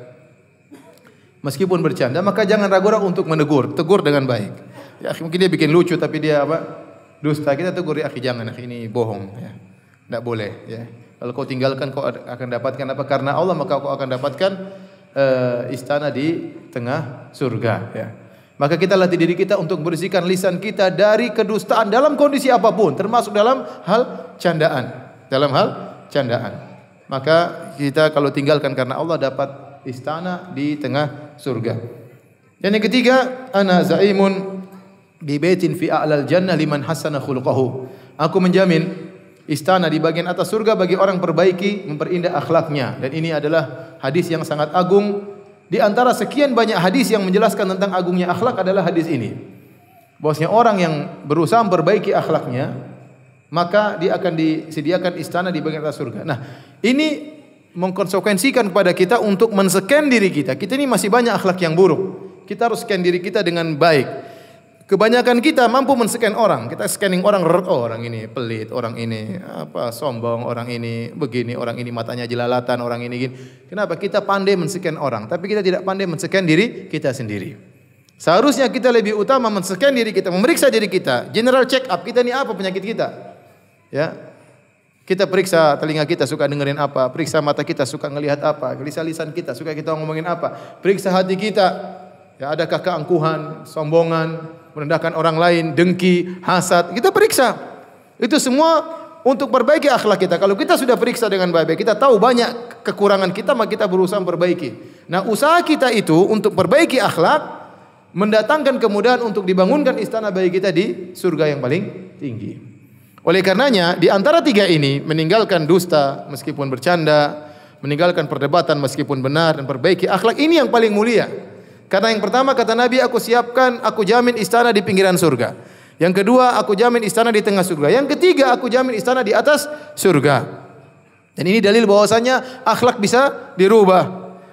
meskipun bercanda, maka jangan ragu-ragu untuk menegur, tegur dengan baik. Ya, mungkin dia bikin lucu tapi dia dusta, kita tegur, ya, jangan, ini bohong, ya. Tidak boleh, ya. Kalau kau tinggalkan, kau akan dapatkan apa? Karena Allah, maka kau akan dapatkan istana di tengah surga, ya. Maka kita latih diri kita untuk bersihkan lisan kita dari kedustaan dalam kondisi apapun, termasuk dalam hal candaan. Dalam hal candaan. Maka kita kalau tinggalkan karena Allah dapat istana di tengah surga. Dan yang ketiga, ana zaimun bi baitin fi a'lal jannah liman hasana khuluquhu. Aku menjamin istana di bagian atas surga bagi orang perbaiki, memperindah akhlaknya. Dan ini adalah hadis yang sangat agung. Di antara sekian banyak hadis yang menjelaskan tentang agungnya akhlak adalah hadis ini. Bahwasanya orang yang berusaha memperbaiki akhlaknya, maka dia akan disediakan istana di bagian atas surga. Nah, ini mengkonsekuensikan kepada kita untuk men-scan diri kita. Kita ini masih banyak akhlak yang buruk. Kita harus scan diri kita dengan baik. Kebanyakan kita mampu men-scan orang. Kita scanning orang, oh orang ini pelit, orang ini sombong, orang ini begini, orang ini matanya jelalatan, orang ini gini. Kenapa? Kita pandai men-scan orang, tapi kita tidak pandai men-scan diri kita sendiri. Seharusnya kita lebih utama men-scan diri kita, memeriksa diri kita. General check up, kita ini apa penyakit kita? Ya. Kita periksa telinga kita suka dengerin apa, periksa mata kita suka ngelihat apa, periksa lisan kita suka kita ngomongin apa, periksa hati kita. Ya, adakah keangkuhan, sombongan, merendahkan orang lain, dengki, hasad, kita periksa. Itu semua untuk perbaiki akhlak kita. Kalau kita sudah periksa dengan baik-baik, kita tahu banyak kekurangan kita, maka kita berusaha memperbaiki. Nah, usaha kita itu untuk perbaiki akhlak mendatangkan kemudahan untuk dibangunkan istana bagi kita di surga yang paling tinggi. Oleh karenanya, di antara tiga ini, meninggalkan dusta meskipun bercanda, meninggalkan perdebatan meskipun benar, dan perbaiki akhlak, ini yang paling mulia. Karena yang pertama kata Nabi, aku jamin istana di pinggiran surga. Yang kedua, aku jamin istana di tengah surga. Yang ketiga, aku jamin istana di atas surga. Dan ini dalil bahwasanya akhlak bisa dirubah.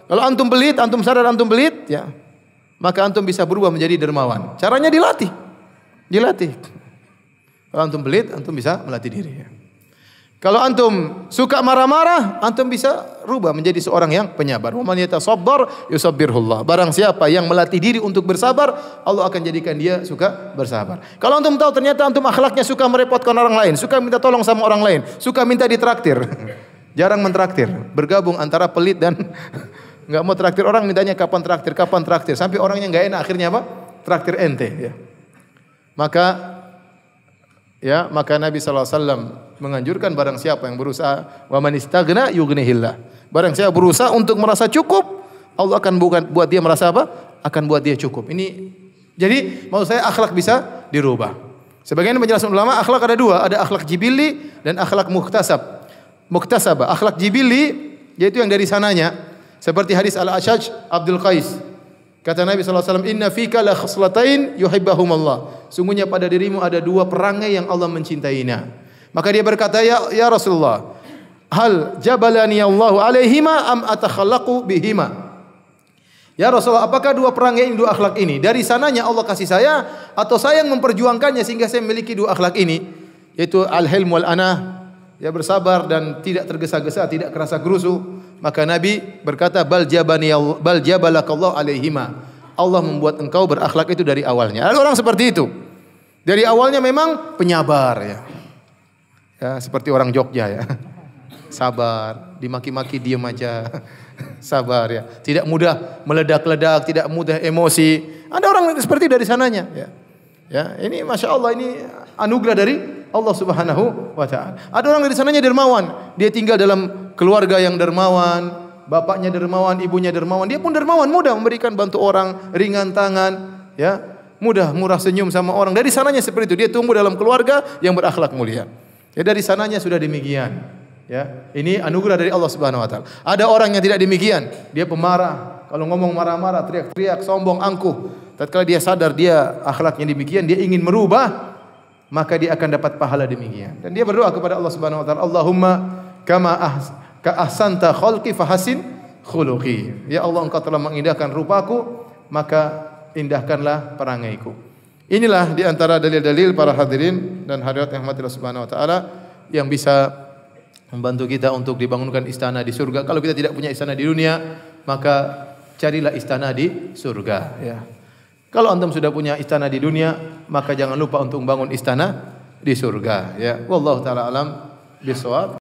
Kalau antum pelit, antum sadar antum pelit, ya, maka antum bisa berubah menjadi dermawan. Caranya dilatih. Kalau antum pelit, antum bisa melatih diri. Ya. Kalau antum suka marah-marah, antum bisa rubah menjadi seorang yang penyabar. Wa man yatasabbar yusabbirhullah. Barang siapa yang melatih diri untuk bersabar, Allah akan jadikan dia suka bersabar. Kalau antum tahu ternyata antum akhlaknya suka merepotkan orang lain, suka minta tolong sama orang lain, suka minta ditraktir, jarang mentraktir, bergabung antara pelit dan enggak mau traktir orang, mintanya kapan traktir, sampai orangnya enggak enak, akhirnya apa? Traktir ente, ya. Maka Nabi SAW menganjurkan barang siapa yang berusaha, wa man istaghna yughnihillah. Barang siapa berusaha untuk merasa cukup, Allah akan buat dia merasa apa? Akan buat dia cukup. Ini jadi maksud saya akhlak bisa dirubah. Sebagian penjelasan ulama, akhlak ada dua, ada akhlak jibili dan akhlak muktasabah. Akhlak jibili yaitu yang dari sananya, seperti hadis Al-Ashaj Abdul Qais. Kata Nabi SAW, inna fika la khaslatain yuhibbahumullah. Sungguhnya pada dirimu ada dua perangai yang Allah mencintainya. Maka dia berkata, ya Rasulullah, hal jabalani Allahu alaihima am atakhallaqu bihima. Ya Rasulullah, apakah dua perangai ini, dua akhlak ini dari sananya Allah kasih saya, atau saya yang memperjuangkannya sehingga saya memiliki dua akhlak ini, yaitu al-hilm wal anah, ya bersabar dan tidak tergesa-gesa, tidak kerasa gerusu. Maka Nabi berkata, bal jabalakallahu alaihima. Allah membuat engkau berakhlak itu dari awalnya. Ada orang seperti itu. Dari awalnya memang penyabar, ya. Ya, seperti orang Jogja, ya. Sabar, dimaki-maki diam aja. Sabar, ya. Tidak mudah meledak-ledak, tidak mudah emosi. Ada orang seperti dari sananya, ya. Ya, ini Masya Allah, ini anugerah dari Allah Subhanahu wa ta'ala. Ada orang dari sananya dermawan. Dia tinggal dalam keluarga yang dermawan, bapaknya dermawan, ibunya dermawan, dia pun dermawan, mudah memberikan bantu orang, ringan tangan, ya, mudah murah senyum sama orang. Dari sananya seperti itu, dia tumbuh dalam keluarga yang berakhlak mulia. Ya, dari sananya sudah demikian. Ya, ini anugerah dari Allah Subhanahu wa taala. Ada orang yang tidak demikian, dia pemarah, kalau ngomong marah-marah, teriak-teriak, sombong, angkuh. Tatkala dia sadar dia akhlaknya demikian, dia ingin merubah, maka dia akan dapat pahala demikian. Dan dia berdoa kepada Allah Subhanahu wa taala, Allahumma kama ahsanta khalqi fahasin khuluqi. Ya Allah, Engkau telah mengindahkan rupaku, maka indahkanlah perangaiku. Inilah di antara dalil-dalil para hadirin dan hadirat yang rahmatillah subhanahu wa ta'ala yang bisa membantu kita untuk dibangunkan istana di surga. Kalau kita tidak punya istana di dunia, maka carilah istana di surga. Ya. Kalau antum sudah punya istana di dunia, maka jangan lupa untuk membangun istana di surga. Ya. Wallahu ta'ala alam bisawab.